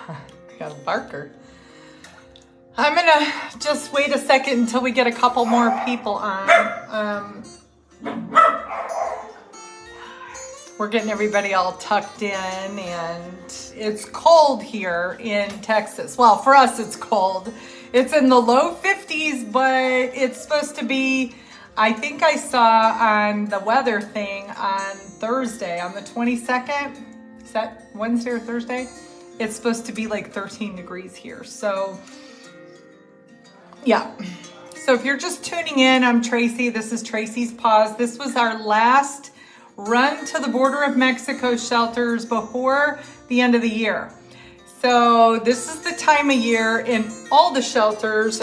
I got a barker. I'm gonna just wait a second until we get a couple more people on. We're getting everybody all tucked in, and it's cold here in Texas. Well, for us it's cold. It's in the low 50s, but it's supposed to be, I think I saw on the weather thing on Thursday, on the 22nd. Is that Wednesday or Thursday? It's supposed to be like 13 degrees here. So yeah. So if you're just tuning in, I'm Tracy. This is Tracy's Paws. This was our last run to the border of Mexico shelters before the end of the year. So this is the time of year in all the shelters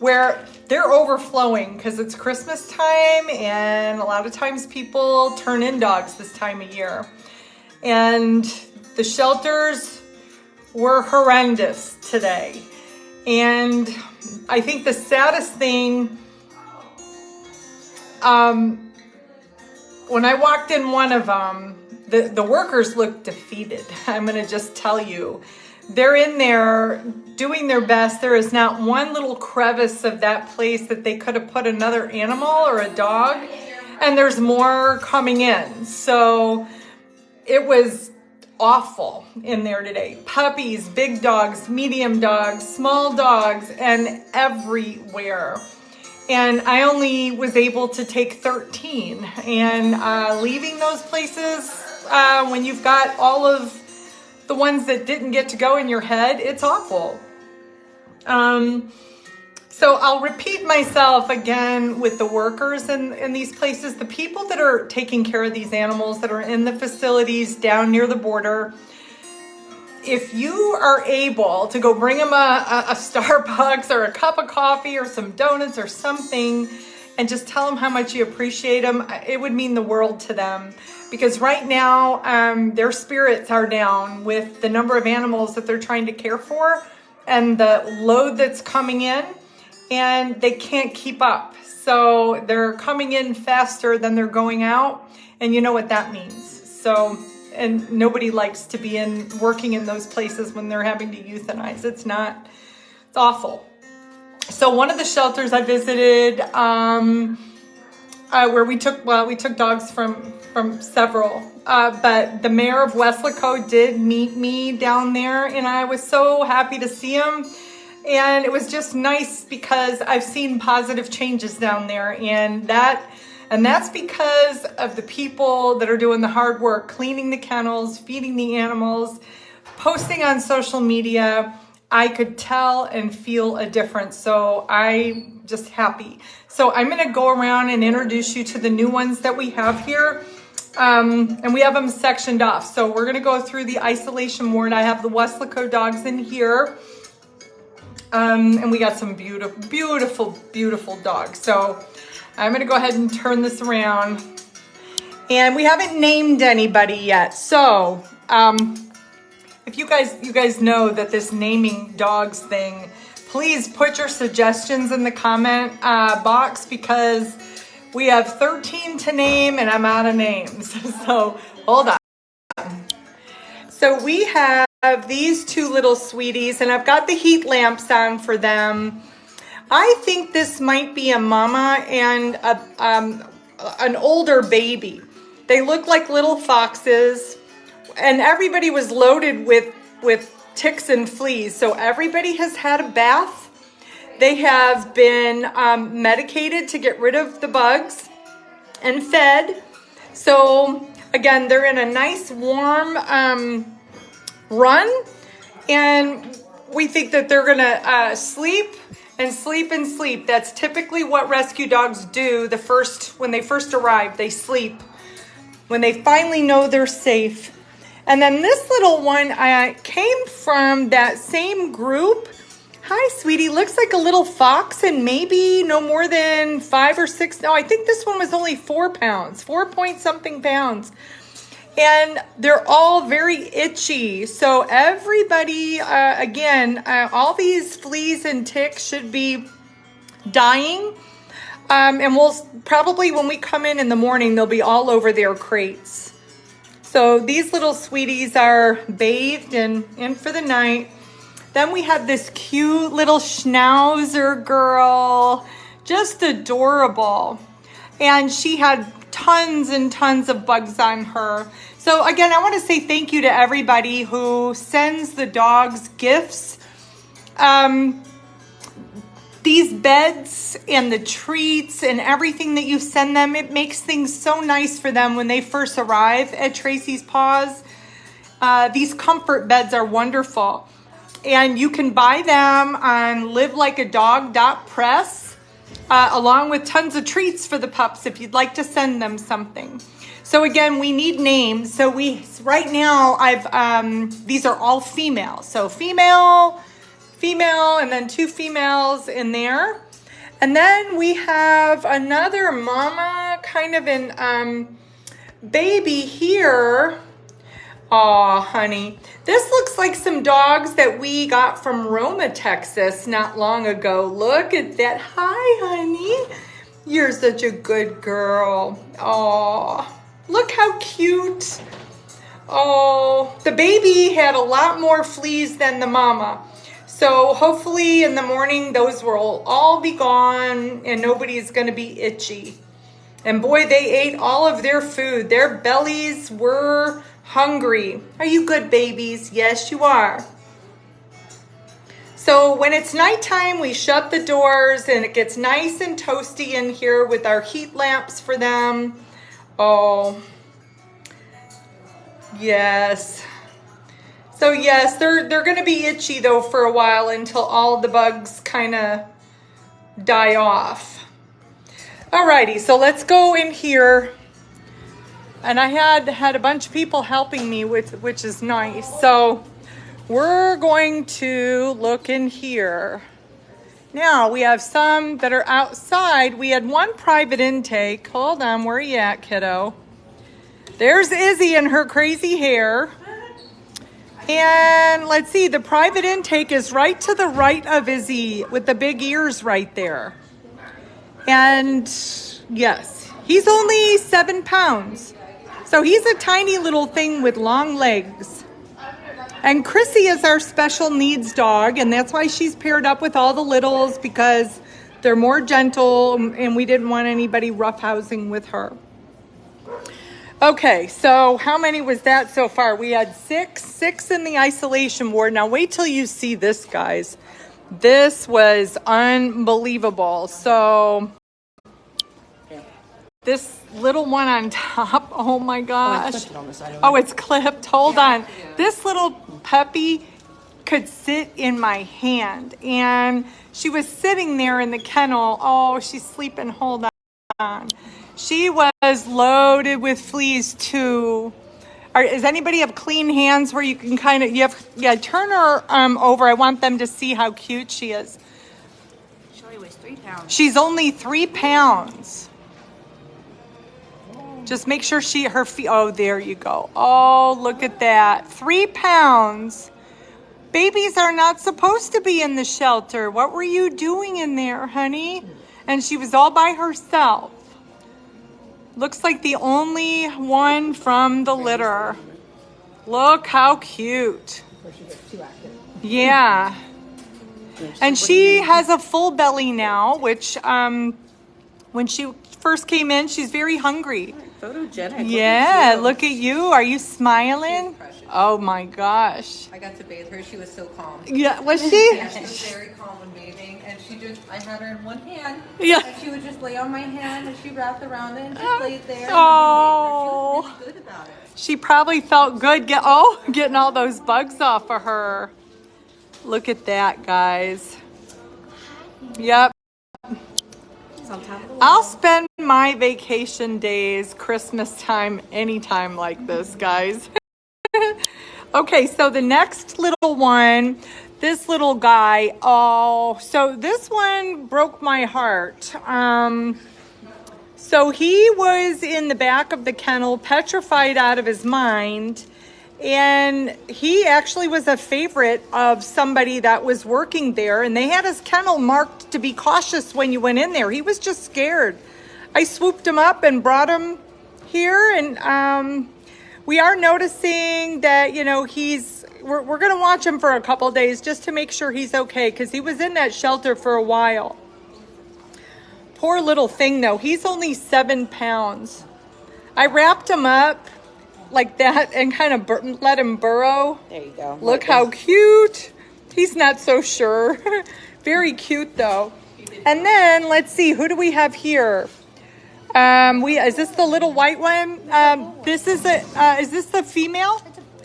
where they're overflowing because it's Christmas time, and a lot of times people turn in dogs this time of year. And the shelters were horrendous today. And I think the saddest thing, when I walked in one of them, the workers looked defeated. I'm going to just tell you. They're in there doing their best. There is not one little crevice of that place that they could have put another animal or a dog. And there's more coming in. So it was awful in there today. Puppies, big dogs, medium dogs, small dogs, and everywhere. And I only was able to take 13. And leaving those places, when you've got all of the ones that didn't get to go in your head, it's awful. So I'll repeat myself again with the workers in these places, the people that are taking care of these animals that are in the facilities down near the border. If you are able to go bring them a Starbucks or a cup of coffee or some donuts or something and just tell them how much you appreciate them, it would mean the world to them. Because right now, their spirits are down with the number of animals that they're trying to care for and the load that's coming in, and they can't keep up. So they're coming in faster than they're going out, and you know what that means. So, and nobody likes to be working in those places when they're having to euthanize. It's awful. So one of the shelters I visited, where we took dogs from several, but the mayor of Weslaco did meet me down there, and I was so happy to see him. And it was just nice because I've seen positive changes down there, and that's because of the people that are doing the hard work, cleaning the kennels, feeding the animals, posting on social media. I could tell and feel a difference. So I'm just happy. So I'm going to go around and introduce you to the new ones that we have here. And we have them sectioned off. So we're going to go through the isolation ward. I have the Weslaco dogs in here. And we got some beautiful, beautiful, beautiful dogs. So I'm going to go ahead and turn this around. And we haven't named anybody yet. So, if you guys know that this naming dogs thing, please put your suggestions in the comment box, because we have 13 to name and I'm out of names. So hold on. So we have these two little sweeties, and I've got the heat lamps on for them. I think this might be a mama and an older baby. They look like little foxes. And everybody was loaded with ticks and fleas. So everybody has had a bath. They have been medicated to get rid of the bugs and fed. So again, they're in a nice warm run. And we think that they're going to sleep and sleep and sleep. That's typically what rescue dogs do when they first arrive. They sleep. When they finally know they're safe. And then this little one came from that same group. Hi, sweetie. Looks like a little fox and maybe no more than 5 or 6. No, I think this one was only 4 pounds, 4-point-something pounds. And they're all very itchy. So everybody, all these fleas and ticks should be dying. And we'll probably, when we come in the morning, they'll be all over their crates. So these little sweeties are bathed and in for the night. Then we have this cute little schnauzer girl, just adorable. And she had tons and tons of bugs on her. So again, I want to say thank you to everybody who sends the dogs gifts. These beds and the treats and everything that you send them, it makes things so nice for them when they first arrive at Tracy's Paws. These comfort beds are wonderful. And you can buy them on livelikeadog.press, along with tons of treats for the pups if you'd like to send them something. So again, we need names. So right now these are all female. So female, and then 2 females in there. And then we have another mama kind of in baby here. Aw, honey. This looks like some dogs that we got from Roma, Texas not long ago. Look at that. Hi, honey. You're such a good girl. Aw, look how cute. Oh, the baby had a lot more fleas than the mama. So hopefully in the morning, those will all be gone and nobody's going to be itchy. And boy, they ate all of their food. Their bellies were hungry. Are you good babies? Yes, you are. So when it's nighttime, we shut the doors and it gets nice and toasty in here with our heat lamps for them. Oh, yes. So yes, they're going to be itchy though for a while until all the bugs kind of die off. Alrighty, so let's go in here. And I had a bunch of people helping me, which is nice. So we're going to look in here. Now we have some that are outside. We had one private intake. Hold on, where are you at, kiddo? There's Izzy and her crazy hair. And let's see, the private intake is right to the right of Izzy with the big ears right there. And yes, he's only 7 pounds. So he's a tiny little thing with long legs. And Chrissy is our special needs dog, and that's why she's paired up with all the littles, because they're more gentle and we didn't want anybody roughhousing with her. Okay, so how many was that so far? We had six in the isolation ward. Now wait till you see this, guys. This was unbelievable. So this little one on top, oh my gosh. Oh, it's clipped. Hold on. This little puppy could sit in my hand, and she was sitting there in the kennel. Oh, she's sleeping. Hold on. She was loaded with fleas too. Does anybody have clean hands where you can kind of, turn her over. I want them to see how cute she is. She only weighs 3 pounds. She's only 3 pounds. Just make sure her feet, oh, there you go. Oh, look at that. 3 pounds. Babies are not supposed to be in the shelter. What were you doing in there, honey? And she was all by herself. Looks like the only one from the litter. Look how cute. Yeah. And she has a full belly now, which when she first came in, she's very hungry. Photogenic. Yeah, look at you. Are you smiling? Oh my gosh. I got to bathe her. She was so calm. Yeah, was she? Yeah, she was very calm when bathing, and I had her in one hand. Yeah. And she would just lay on my hand, and she wrapped around it and just laid there. Oh. And she was really good about it. She probably felt good getting all those bugs off of her. Look at that, guys. Yep. I'll spend my vacation days, Christmas time, anytime like this, guys. Okay, so the next little one, this little guy, oh, so this one broke my heart. So he was in the back of the kennel, petrified out of his mind, and he actually was a favorite of somebody that was working there, and they had his kennel marked to be cautious when you went in there. He was just scared. I swooped him up and brought him here, and we are noticing that, you know, we're going to watch him for a couple days just to make sure he's okay, because he was in that shelter for a while. Poor little thing, though. He's only 7 pounds. I wrapped him up like that and kind of let him burrow. There you go. Look how cute. He's not so sure. Very cute, though. And then, let's see, who do we have here? Is this the little white one? Is this the female?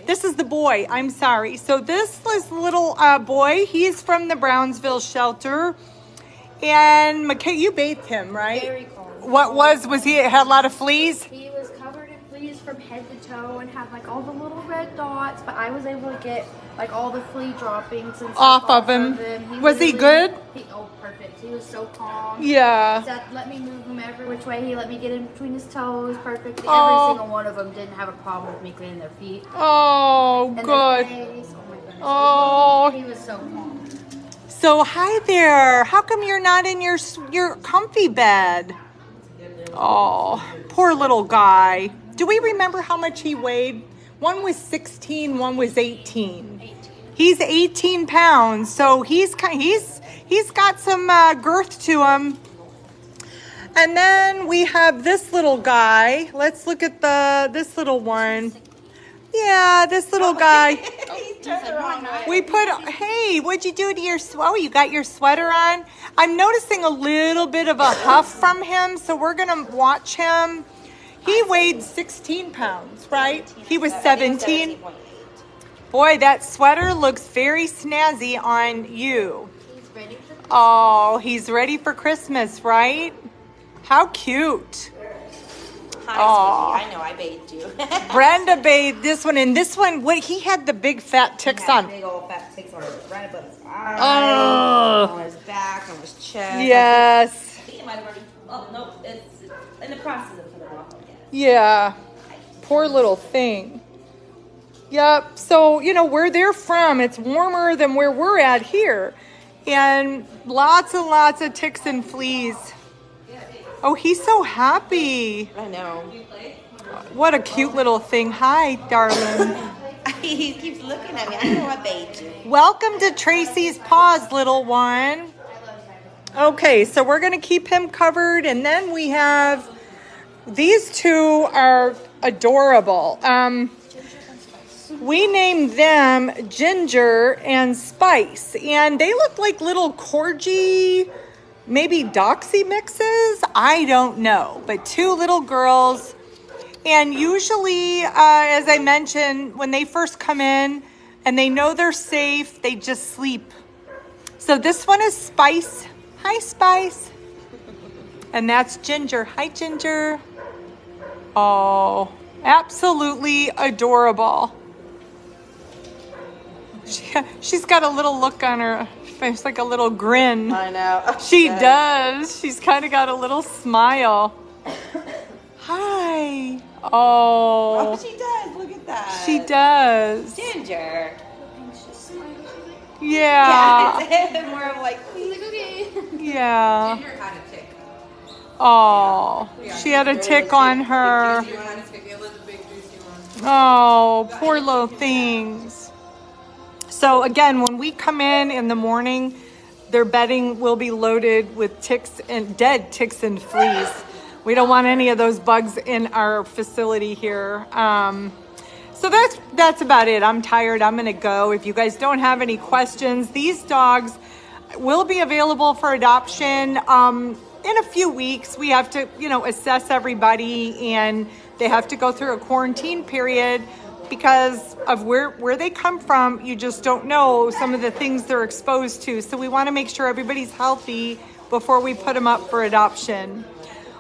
This is the boy. I'm sorry. So this was the little boy. He's from the Brownsville shelter. And McKay, you bathed him, right? Very cold. What was he? Had a lot of fleas? He was covered in fleas from head to toe and had like all the little red dots, but I was able to get like all the flea droppings and stuff Off of him. Was he good? Oh, perfect. He was so calm. Yeah. He let me move him every which way. He let me get in between his toes. Perfect. Oh. Every single one of them didn't have a problem with me cleaning their feet. Oh, And good. their face. Oh my goodness. Oh. He was so calm. So hi there. How come you're not in your comfy bed? Oh, poor little guy. Do we remember how much he weighed? One was 16, one was 18. He's 18 pounds, so he's got some girth to him. And then we have this little guy. Let's look at this little one. Yeah, this little guy. Hey, what'd you do to your you got your sweater on? I'm noticing a little bit of a huff from him, so we're going to watch him. He weighed 16 pounds, right? He was 17. Boy, that sweater looks very snazzy on you. He's ready for Christmas. Oh, he's ready for Christmas, right? How cute. Hi, sweetie. I know, I bathed you. Brenda bathed this one, and this one, he had the big fat ticks on. Big old fat ticks on right above his eyes, Oh. on his back, on his chest. Yes. I think it might have already. Oh no, it's in the process of coming off. I guess. Yeah. Poor little thing. Yep. So, you know, where they're from, it's warmer than where we're at here. And lots and lots of ticks and fleas. Oh, he's so happy. I know. What a cute little thing. Hi, darling. He keeps looking at me. I know I bathed you. Welcome to Tracy's Paws, little one. Okay, so we're going to keep him covered. And then we have, these two are adorable. We named them Ginger and Spice. And they look like little corgi, maybe doxy mixes. I don't know. But two little girls. And usually, as I mentioned, when they first come in and they know they're safe, they just sleep. So this one is Spice. Hi, Spice. And that's Ginger. Hi, Ginger. Oh, absolutely adorable. She's got a little look on her face, like a little grin. I know. She does. She's kind of got a little smile. Hi. Oh. Oh, she does. Look at that. She does. Ginger. Yeah. It's more of like. Yeah. Ginger had a tick. Oh. She had a tick on her. Juicy one. It was a big juicy one. Oh, poor little things. So again, when we come in the morning, their bedding will be loaded with ticks and dead ticks and fleas. We don't want any of those bugs in our facility here. So that's about it. I'm tired. I'm going to go. If you guys don't have any questions, these dogs will be available for adoption in a few weeks. We have to, assess everybody, and they have to go through a quarantine period because of where they come from. You just don't know some of the things they're exposed to. So we want to make sure everybody's healthy before we put them up for adoption.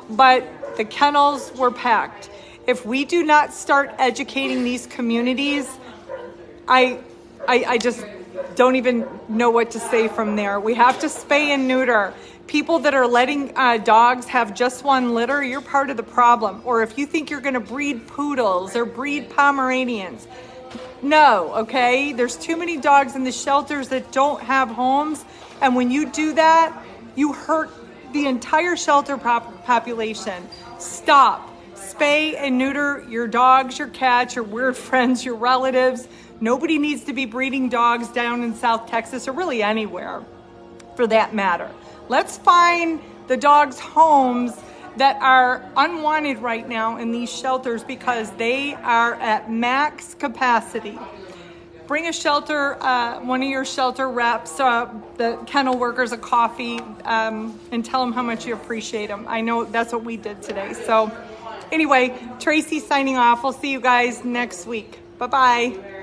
But the kennels were packed. If we do not start educating these communities, I just don't even know what to say from there. We have to spay and neuter. People that are letting dogs have just one litter, you're part of the problem. Or if you think you're going to breed poodles or breed Pomeranians, no, okay? There's too many dogs in the shelters that don't have homes. And when you do that, you hurt the entire shelter population. Stop. spay and neuter your dogs, your cats, your weird friends, your relatives. Nobody needs to be breeding dogs down in South Texas, or really anywhere for that matter. Let's find the dogs homes that are unwanted right now in these shelters because they are at max capacity. Bring a shelter, one of your shelter reps, the kennel workers, a coffee, and tell them how much you appreciate them. I know that's what we did today. So anyway, Tracy signing off. We'll see you guys next week. Bye-bye.